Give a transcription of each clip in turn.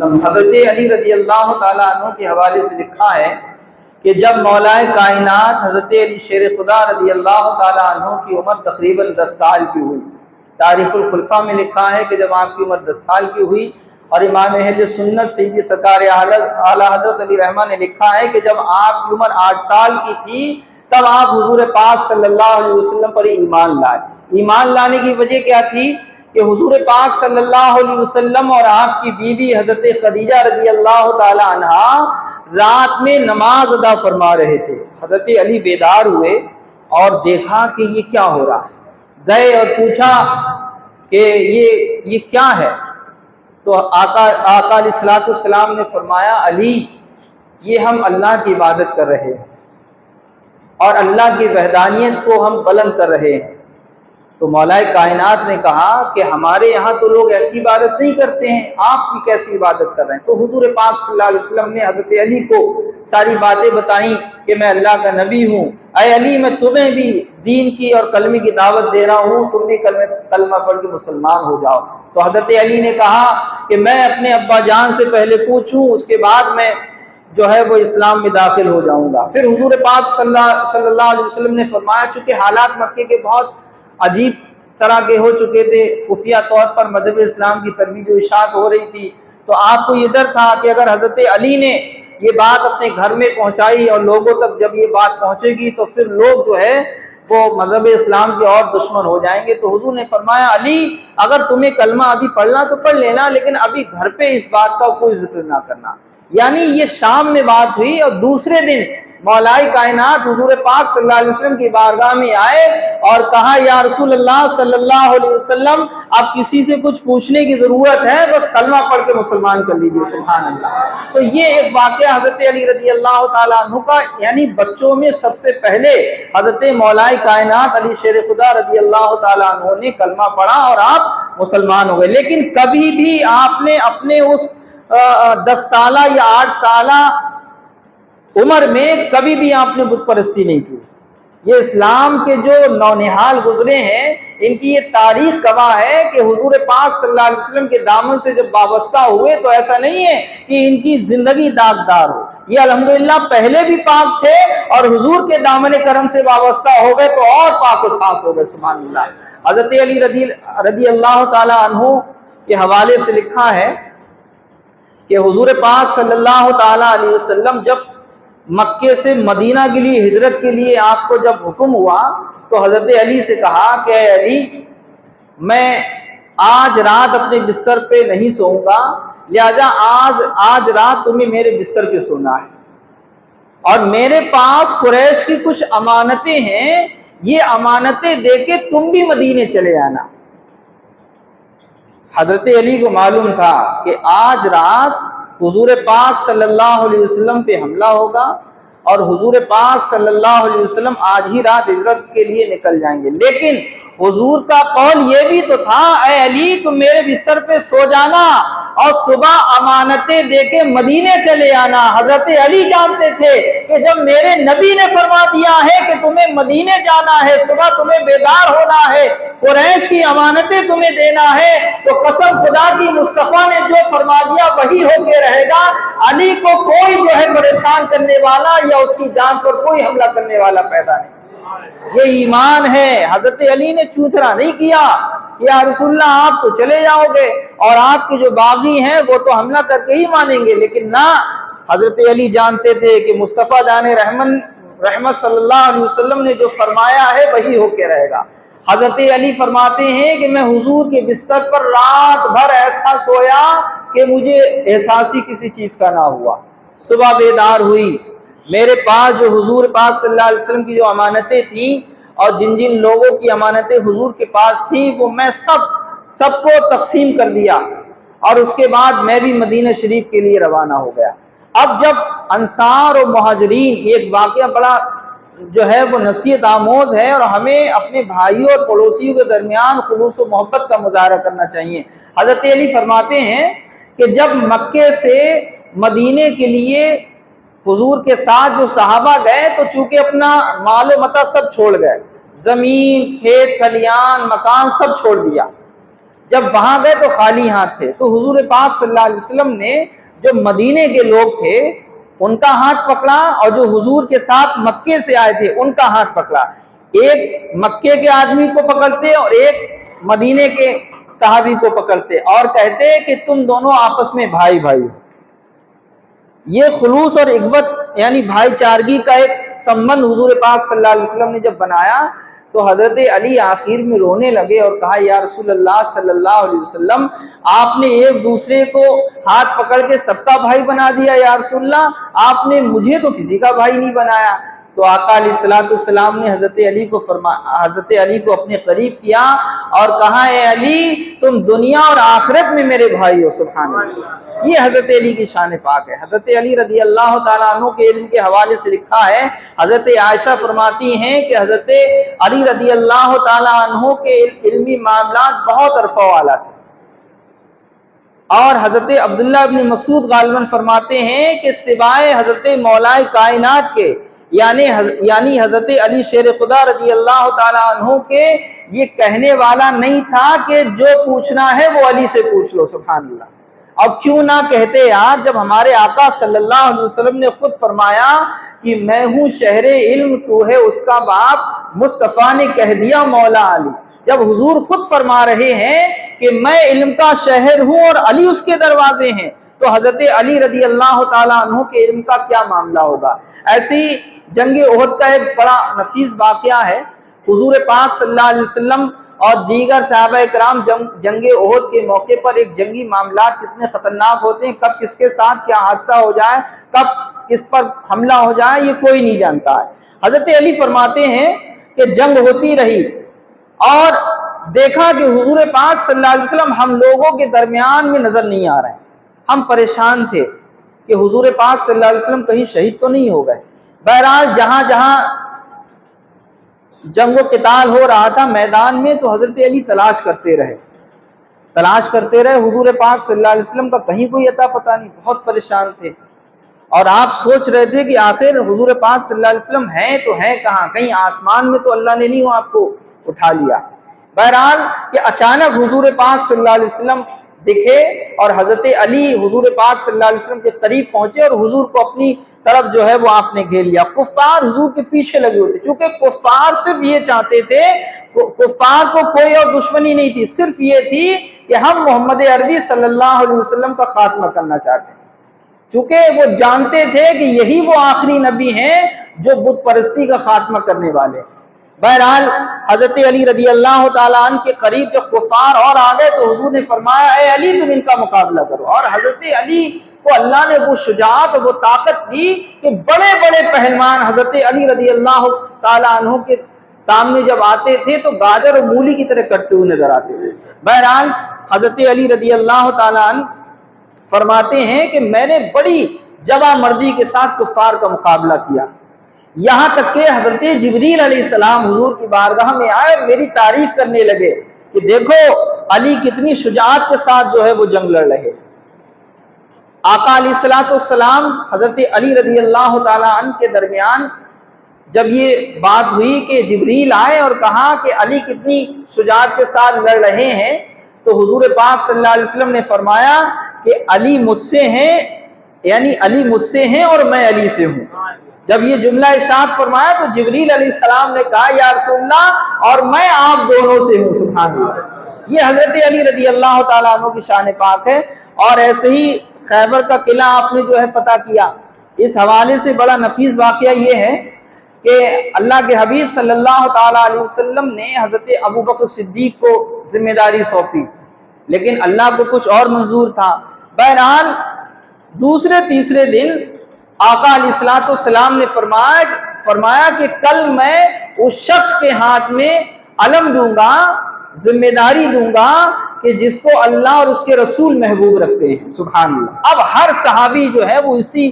وسلم۔ حضرت علی رضی اللہ تعالیٰ عنہ کے حوالے سے لکھا ہے کہ جب مولائے کائنات حضرت علی شیر خدا رضی اللہ تعالیٰ عنہ کی عمر تقریباً 10 سال کی ہوئی، تاریخ الخلفاء میں لکھا ہے کہ جب آپ کی عمر 10 سال کی ہوئی، اور امام اہل سنت سیدی سرکار اعلیٰ حضرت علی رحمہ نے لکھا ہے کہ جب آپ کی عمر 8 سال کی تھی تب آپ حضور پاک صلی اللہ علیہ وسلم پر ایمان لائے۔ ایمان لانے کی وجہ کیا تھی کہ حضور پاک صلی اللہ علیہ وسلم اور آپ کی بیوی حضرت خدیجہ رضی اللہ تعالی عنہا رات میں نماز ادا فرما رہے تھے۔ حضرت علی بیدار ہوئے اور دیکھا کہ یہ کیا ہو رہا ہے، گئے اور پوچھا کہ یہ کیا ہے؟ تو آقا علیہ الصلوۃ والسلام نے فرمایا، علی یہ ہم اللہ کی عبادت کر رہے ہیں اور اللہ کی وحدانیت کو ہم بلند کر رہے ہیں۔ تو مولائے کائنات نے کہا کہ ہمارے یہاں تو لوگ ایسی عبادت نہیں کرتے ہیں، آپ کی کیسی عبادت کر رہے ہیں؟ تو حضور پاک صلی اللہ علیہ وسلم نے حضرت علی کو ساری باتیں بتائیں کہ میں اللہ کا نبی ہوں، اے علی میں تمہیں بھی دین کی اور کلمے کی دعوت دے رہا ہوں، تم بھی کلمہ پڑھ کے مسلمان ہو جاؤ۔ تو حضرت علی نے کہا کہ میں اپنے ابا جان سے پہلے پوچھوں، اس کے بعد میں جو ہے وہ اسلام میں داخل ہو جاؤں گا۔ پھر حضور پاک صلی اللہ علیہ وسلم نے فرمایا، چونکہ حالات مکے کے بہت عجیب طرح کے ہو چکے تھے، خفیہ طور پر مذہب اسلام کی ترویج و اشاعت ہو رہی تھی، تو آپ کو یہ ڈر تھا کہ اگر حضرت علی نے یہ بات اپنے گھر میں پہنچائی اور لوگوں تک جب یہ بات پہنچے گی تو پھر لوگ جو ہے وہ مذہب اسلام کے اور دشمن ہو جائیں گے۔ تو حضور نے فرمایا، علی اگر تمہیں کلمہ ابھی پڑھنا تو پڑھ لینا، لیکن ابھی گھر پہ اس بات کا کوئی ذکر نہ کرنا۔ یعنی یہ شام میں بات ہوئی اور دوسرے دن مولائے کائنات حضور پاک صلی اللہ علیہ وسلم کی بارگاہ میں آئے اور کہا، یا رسول اللہ صلی اللہ علیہ وسلم اب کسی سے کچھ پوچھنے کی ضرورت ہے، بس کلمہ پڑھ کے مسلمان کر لیجیے۔ سبحان اللہ۔ تو یہ ایک واقعہ حضرت علی رضی اللہ تعالیٰ عنہ کا، یعنی بچوں میں سب سے پہلے حضرت مولائے کائنات علی شیر خدا رضی اللہ تعالیٰ عنہ نے کلمہ پڑھا اور آپ مسلمان ہو گئے۔ لیکن کبھی بھی آپ نے اپنے اس 10 سالہ یا 8 سالہ عمر میں کبھی بھی آپ نے بت پرستی نہیں کی۔ یہ اسلام کے جو نونہال گزرے ہیں ان کی یہ تاریخ گواہ ہے کہ حضور پاک صلی اللہ علیہ وسلم کے دامن سے جب وابستہ ہوئے تو ایسا نہیں ہے کہ ان کی زندگی داغدار ہو، یہ الحمدللہ پہلے بھی پاک تھے اور حضور کے دامن کرم سے وابستہ ہو گئے تو اور پاک و صاف ہو گئے۔ سبحان اللہ۔ حضرت علی رضی اللہ تعالی عنہ کے حوالے سے لکھا ہے کہ حضور پاک صلی اللہ تعالی علیہ وسلم جب مکے سے مدینہ کے لیے ہجرت کے لیے آپ کو جب حکم ہوا تو حضرت علی سے کہا کہ اے علی میں آج رات اپنے بستر پہ نہیں سوؤں گا، لہذا آج رات تمہیں میرے بستر پہ سونا ہے، اور میرے پاس قریش کی کچھ امانتیں ہیں، یہ امانتیں دے کے تم بھی مدینے چلے آنا۔ حضرت علی کو معلوم تھا کہ آج رات حضور پاک صلی اللہ علیہ وسلم پہ حملہ ہوگا اور حضور پاک صلی اللہ علیہ وسلم آج ہی رات ہجرت کے لیے نکل جائیں گے، لیکن حضور کا قول یہ بھی تو تھا، اے علی تم میرے بستر پہ سو جانا اور صبح امانتیں دے کے مدینے چلے آنا۔ حضرت علی جانتے تھے کہ جب میرے نبی نے فرما دیا ہے کہ تمہیں مدینے جانا ہے، صبح تمہیں بیدار ہونا ہے، قریش کی امانتیں تمہیں دینا ہے، تو قسم خدا کی مصطفیٰ نے جو فرما دیا وہی ہو کے رہے گا۔ علی کو کوئی جو ہے پریشان کرنے والا یا اس کی جان پر کوئی حملہ کرنے والا پیدا نہیں۔ یہ ایمان ہے۔ حضرت علی نے چوترا نہیں کیا کہ یا رسول اللہ آپ تو چلے جاؤ گے اور آپ کے جو باغی ہیں وہ تو حملہ کر کے ہی مانیں گے، لیکن نہ، حضرت علی جانتے تھے کہ مصطفیٰ جان رحمت صلی اللہ علیہ وسلم نے جو فرمایا ہے وہی ہو کے رہے گا۔ حضرت علی فرماتے ہیں کہ میں حضور کے بستر پر رات بھر ایسا سویا کہ مجھے احساس ہی کسی چیز کا نہ ہوا۔ صبح بیدار ہوئی، میرے پاس جو حضور پاک صلی اللہ علیہ وسلم کی جو امانتیں تھیں اور جن جن لوگوں کی امانتیں حضور کے پاس تھیں وہ میں سب کو تقسیم کر دیا، اور اس کے بعد میں بھی مدینہ شریف کے لیے روانہ ہو گیا۔ اب جب انصار اور مہاجرین، ایک واقعہ بڑا جو ہے وہ نصیحت آموز ہے اور ہمیں اپنے بھائیوں اور پڑوسیوں کے درمیان خلوص و محبت کا مظاہرہ کرنا چاہیے۔ حضرت علی فرماتے ہیں کہ جب مکے سے مدینے کے لیے حضور کے ساتھ جو صحابہ گئے تو چونکہ اپنا مال و متاع سب چھوڑ گئے، زمین، کھیت کھلیان، مکان سب چھوڑ دیا، جب وہاں گئے تو خالی ہاتھ تھے، تو حضور پاک صلی اللہ علیہ وسلم نے جو مدینے کے لوگ تھے ان کا ہاتھ پکڑا، اور جو حضور کے ساتھ مکے سے آئے تھے ان کا ہاتھ پکڑا۔ ایک مکے کے آدمی کو پکڑتے اور ایک مدینے کے صحابی کو پکڑتے اور کہتے کہ تم دونوں آپس میں بھائی بھائی ہو۔ یہ خلوص اور اخوت یعنی بھائی چارگی کا ایک سمبند حضور پاک صلی اللہ علیہ وسلم نے جب بنایا تو حضرت علی آخر میں رونے لگے اور کہا یا رسول اللہ صلی اللہ علیہ وسلم، آپ نے ایک دوسرے کو ہاتھ پکڑ کے سب کا بھائی بنا دیا، یا رسول اللہ آپ نے مجھے تو کسی کا بھائی نہیں بنایا۔ تو آقا علیہ الصلوۃ والسلام نے حضرت علی کو اپنے قریب کیا اور کہا اے علی تم دنیا اور آخرت میں میرے بھائی ہو۔ سبحان اللہ، یہ حضرت علی کی شان پاک ہے۔ حضرت علی رضی اللہ تعالیٰ عنہ کے علم کے حوالے سے لکھا ہے، حضرت عائشہ فرماتی ہیں کہ حضرت علی رضی اللہ تعالیٰ عنہ کے علمی معاملات بہت عرفہ والا تھے، اور حضرت عبداللہ ابن مسعود غالباً فرماتے ہیں کہ سوائے حضرت مولا کائنات کے یعنی حضرت علی شیر خدا رضی اللہ تعالیٰ عنہ کے یہ کہنے والا نہیں تھا کہ جو پوچھنا ہے وہ علی سے پوچھ لو۔ سبحان اللہ، اب کیوں نہ کہتے یار، جب ہمارے آقا صلی اللہ علیہ وسلم نے خود فرمایا کہ میں ہوں شہر علم، تو ہے اس کا باپ، مصطفیٰ نے کہہ دیا مولا علی۔ جب حضور خود فرما رہے ہیں کہ میں علم کا شہر ہوں اور علی اس کے دروازے ہیں، تو حضرت علی رضی اللہ تعالیٰ عنہ کے علم کا کیا معاملہ ہوگا۔ ایسی جنگ احد کا ایک بڑا نفیس واقعہ ہے۔ حضور پاک صلی اللہ علیہ وسلم اور دیگر صحابہ کرام جنگ احد کے موقع پر ایک جنگی معاملات کتنے خطرناک ہوتے ہیں، کب کس کے ساتھ کیا حادثہ ہو جائے، کب کس پر حملہ ہو جائے، یہ کوئی نہیں جانتا ہے۔ حضرت علی فرماتے ہیں کہ جنگ ہوتی رہی اور دیکھا کہ حضور پاک صلی اللہ علیہ وسلم ہم لوگوں کے درمیان میں نظر نہیں آ رہے ہیں۔ ہم پریشان تھے کہ حضور پاک صلی اللہ علیہ وسلم کہیں شہید تو نہیں ہو گئے۔ بہرحال جہاں جہاں جنگ و قتال ہو رہا تھا میدان میں، تو حضرت علی تلاش کرتے رہے حضور پاک صلی اللہ علیہ وسلم کا کہیں کوئی عطا پتہ نہیں، بہت پریشان تھے۔ اور آپ سوچ رہے تھے کہ آخر حضور پاک صلی اللہ علیہ وسلم ہیں تو ہیں کہاں، کہیں آسمان میں تو اللہ نے نہیں آپ کو اٹھا لیا۔ بہرحال کہ اچانک حضور پاک صلی اللہ علیہ وسلم دکھے اور حضرت علی حضور پاک صلی اللہ علیہ وسلم کے قریب پہنچے اور حضور کو اپنی طرف جو ہے وہ آپ نے گھیر لیا۔ کفار حضور کے پیچھے لگے ہوئے تھے، چونکہ کفار صرف یہ چاہتے تھے، کفار کو کوئی اور دشمنی نہیں تھی، صرف یہ تھی کہ ہم محمد عربی صلی اللہ علیہ وسلم کا خاتمہ کرنا چاہتے ہیں، چونکہ وہ جانتے تھے کہ یہی وہ آخری نبی ہیں جو بت پرستی کا خاتمہ کرنے والے ہیں۔ بہرحال حضرت علی رضی اللہ تعالیٰ عنہ کے قریب جب کفار اور آ گئے تو حضور نے فرمایا اے علی تم ان کا مقابلہ کرو، اور حضرت علی کو اللہ نے وہ شجاعت وہ طاقت دی کہ بڑے بڑے پہلوان حضرت علی رضی اللہ تعالیٰ عنہ کے سامنے جب آتے تھے تو گاجر اور مولی کی طرح کٹتے ہوئے نظر آتے تھے۔ بہرحال حضرت علی رضی اللہ تعالیٰ عنہ فرماتے ہیں کہ میں نے بڑی جبا مردی کے ساتھ کفار کا مقابلہ کیا، یہاں تک کہ حضرت جبریل علیہ السلام حضور کی بارگاہ میں آئے اور میری تعریف کرنے لگے کہ دیکھو علی کتنی شجاعت کے ساتھ جو ہے وہ جنگ لڑ رہے۔ آقا علیہ الصلوۃ والسلام حضرت علی رضی اللہ تعالیٰ عنہ کے درمیان جب یہ بات ہوئی کہ جبریل آئے اور کہا کہ علی کتنی شجاعت کے ساتھ لڑ رہے ہیں، تو حضور پاک صلی اللہ علیہ وسلم نے فرمایا کہ علی مجھ سے ہیں، یعنی علی مجھ سے ہیں اور میں علی سے ہوں۔ جب یہ جملہ ارشاد فرمایا تو جبریل علیہ السلام نے کہا یا رسول اللہ اور میں آپ دونوں سے ہوں۔ سبحان اللہ، یہ حضرت علی رضی اللہ تعالیٰ عنہ کی شان پاک ہے۔ اور ایسے ہی خیبر کا قلعہ آپ نے جو ہے فتح کیا۔ اس حوالے سے بڑا نفیس واقعہ یہ ہے کہ اللہ کے حبیب صلی اللہ تعالیٰ علیہ وسلم نے حضرت ابوبکر صدیق کو ذمہ داری سونپی، لیکن اللہ کو کچھ اور منظور تھا۔ بہرحال دوسرے تیسرے دن آقا علیہ الصلوۃ والسلام نے فرمایا کہ کل میں اس شخص کے ہاتھ میں علم دوں گا، ذمہ داری دوں گا کہ جس کو اللہ اور اس کے رسول محبوب رکھتے ہیں۔ سبحان اللہ۔ اب ہر صحابی جو ہے وہ اسی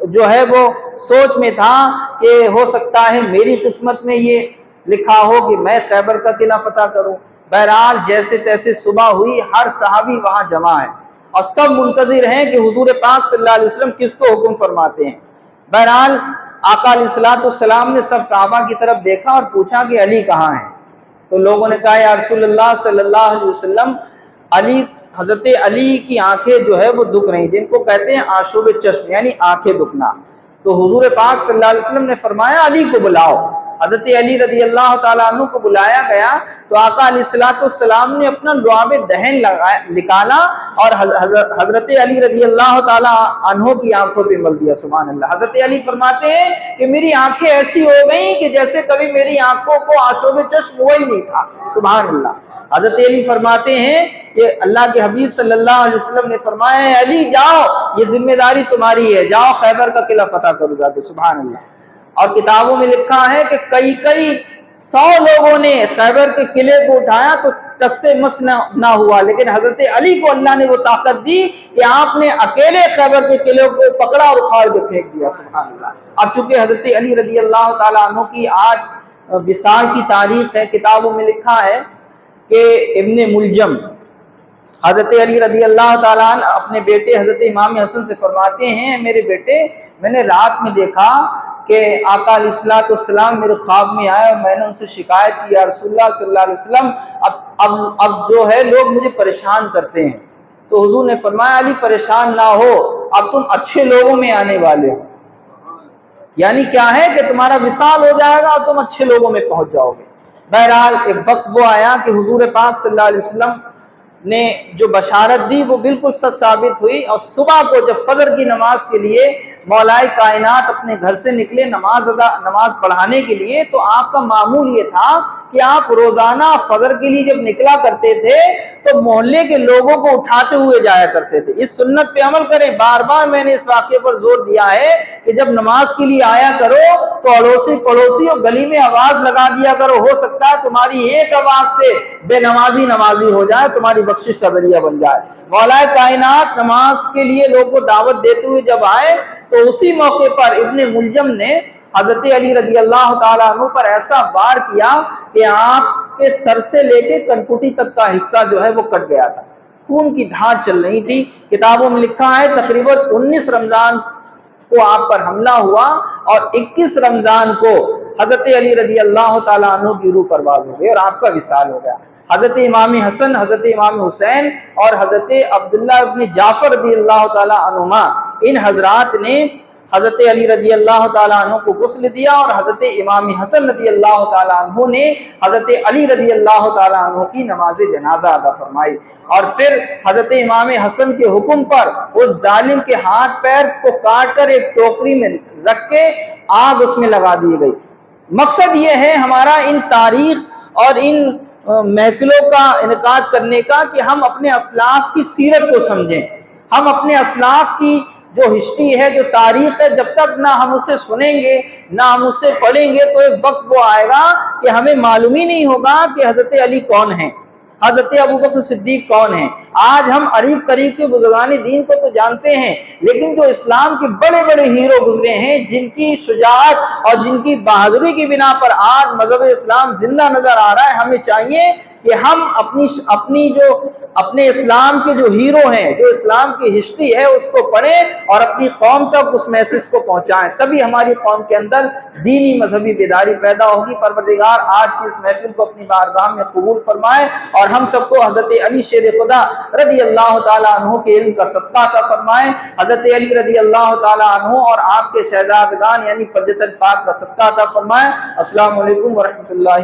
جو ہے وہ سوچ میں تھا کہ ہو سکتا ہے میری قسمت میں یہ لکھا ہو کہ میں خیبر کا قلعہ فتح کروں۔ بہرحال جیسے تیسے صبح ہوئی، ہر صحابی وہاں جمع ہے اور سب منتظر ہیں کہ حضور پاک صلی اللہ علیہ وسلم کس کو حکم فرماتے ہیں۔ بہرحال آقا علیہ الصلوۃ والسلام نے سب صحابہ کی طرف دیکھا اور پوچھا کہ علی کہاں ہے؟ تو لوگوں نے کہا یا رسول اللہ صلی اللہ علیہ وسلم، حضرت علی کی آنکھیں جو ہے وہ دکھ رہی، جن کو کہتے ہیں آشوب چشم، یعنی آنکھیں دکھنا۔ تو حضور پاک صلی اللہ علیہ وسلم نے فرمایا علی کو بلاؤ۔ حضرت علی رضی اللہ تعالیٰ عنہ کو بلایا گیا تو آقا علیہ الصلوۃ والسلام نے اپنا لعاب دہن نکالا اور حضرت علی رضی اللہ تعالیٰ عنہ کی آنکھوں پہ مل دیا۔ سبحان اللہ۔ حضرت علی فرماتے ہیں کہ میری آنکھیں ایسی ہو گئیں کہ جیسے کبھی میری آنکھوں کو آشوب چشم ہوا ہی نہیں تھا۔ سبحان اللہ۔ حضرت علی فرماتے ہیں کہ اللہ کے حبیب صلی اللہ علیہ وسلم نے فرمایا علی جاؤ، یہ ذمہ داری تمہاری ہے، جاؤ خیبر کا قلعہ فتح کرو جا کے۔ سبحان اللہ۔ اور کتابوں میں لکھا ہے کہ کئی 100 لوگوں نے خیبر کے قلعے کو اٹھایا تو ٹس سے مس نہ ہوا، لیکن حضرت علی کو اللہ نے وہ طاقت دی کہ آپ نے اکیلے خیبر کے قلعے کو پکڑا اور اکھاڑ کے پھینک دیا۔ سبحان اللہ۔ اب چونکہ حضرت علی رضی اللہ تعالیٰ عنہ کی آج وصال کی تاریخ ہے، کتابوں میں لکھا ہے کہ ابن ملجم حضرت علی رضی اللہ تعالیٰ عنہ اپنے بیٹے حضرت امام حسن سے فرماتے ہیں میرے بیٹے، میں نے رات میں دیکھا کہ آقا علیہ الصلوۃ والسلام میرے خواب میں آئے اور میں نے ان سے شکایت کی یا رسول اللہ صلی اللہ علیہ وسلم اب جو ہے لوگ مجھے پریشان کرتے ہیں۔ تو حضور نے فرمایا علی پریشان نہ ہو، اب تم اچھے لوگوں میں آنے والے ہو، یعنی کیا ہے کہ تمہارا وصال ہو جائے گا اور تم اچھے لوگوں میں پہنچ جاؤ گے۔ بہرحال ایک وقت وہ آیا کہ حضور پاک صلی اللہ علیہ وسلم نے جو بشارت دی وہ بالکل سچ ثابت ہوئی، اور صبح کو جب فجر کی نماز کے لیے مولائے کائنات اپنے گھر سے نکلے نماز پڑھانے کے لیے، تو آپ کا معمول یہ تھا کہ آپ روزانہ فجر کے لیے جب نکلا کرتے تھے تو محلے کے لوگوں کو اٹھاتے ہوئے جایا کرتے تھے۔ اس سنت پہ عمل کریں، بار بار میں نے اس واقعے پر زور دیا ہے کہ جب نماز کے لیے آیا کرو تو اڑوسی پڑوسی اور گلی میں آواز لگا دیا کرو، ہو سکتا ہے تمہاری ایک آواز سے بے نمازی نمازی ہو جائے، تمہاری بخشش کا ذریعہ بن جائے۔ مولا کائنات نماز کے لیے لوگوں کو دعوت دیتے ہوئے جب آئے تو اسی موقع پر ابن ملجم نے حضرت علی رضی اللہ تعالیٰ عنہ پر ایسا وار کیا کہ آپ کے سر سے لے کے کنکٹی تک کا حصہ جو ہے وہ کٹ گیا تھا، خون کی دھار چل رہی تھی۔ کتابوں میں لکھا ہے تقریباً 19 رمضان کو آپ پر حملہ ہوا اور 21 رمضان کو حضرت علی رضی اللہ تعالیٰ عنہ کی روح پرواز ہو گئی اور آپ کا وصال ہو گیا۔ حضرت امام حسن، حضرت امام حسین اور حضرت عبداللہ ابن جعفر رضی اللہ تعالیٰ عنہما، ان حضرات نے حضرت علی رضی اللہ تعالیٰ عنہ کو غسل دیا اور حضرت امام حسن رضی اللہ تعالیٰ عنہ نے حضرت علی رضی اللہ تعالیٰ عنہ کی نماز جنازہ ادا فرمائی، اور پھر حضرت امام حسن کے حکم پر اس ظالم کے ہاتھ پیر کو کاٹ کر ایک ٹوکری میں رکھ کے آگ اس میں لگا دی گئی۔ مقصد یہ ہے ہمارا ان تاریخ اور ان محفلوں کا انعقاد کرنے کا کہ ہم اپنے اسلاف کی سیرت کو سمجھیں، ہم اپنے اسلاف کی جو ہسٹری ہے، جو تاریخ ہے، جب تک نہ ہم اسے سنیں گے نہ ہم اسے پڑھیں گے تو ایک وقت وہ آئے گا کہ ہمیں معلوم ہی نہیں ہوگا کہ حضرت علی کون ہیں، حضرت ابوبکر صدیق کون ہیں۔ آج ہم قریب کے بزرگان دین کو تو جانتے ہیں، لیکن جو اسلام کے بڑے بڑے ہیرو گزرے ہیں، جن کی شجاعت اور جن کی بہادری کی بنا پر آج مذہب اسلام زندہ نظر آ رہا ہے، ہمیں چاہیے کہ ہم اپنے اسلام کے جو ہیرو ہیں، جو اسلام کی ہسٹری ہے، اس کو پڑھیں اور اپنی قوم تک اس میسج کو پہنچائیں، تبھی ہماری قوم کے اندر دینی مذہبی بیداری پیدا ہوگی۔ پروردگار آج کی اس محفل کو اپنی بارگاہ میں قبول فرمائے اور ہم سب کو حضرت علی شیر خدا رضی اللہ تعالیٰ عنہ کے علم کا صدقہ عطا فرمائے، حضرت علی رضی اللہ تعالیٰ عنہ اور آپ کے شہزادگان یعنی پنجتن پاک کا صدقہ عطا فرمائے۔ السلام علیکم ورحمۃ اللہ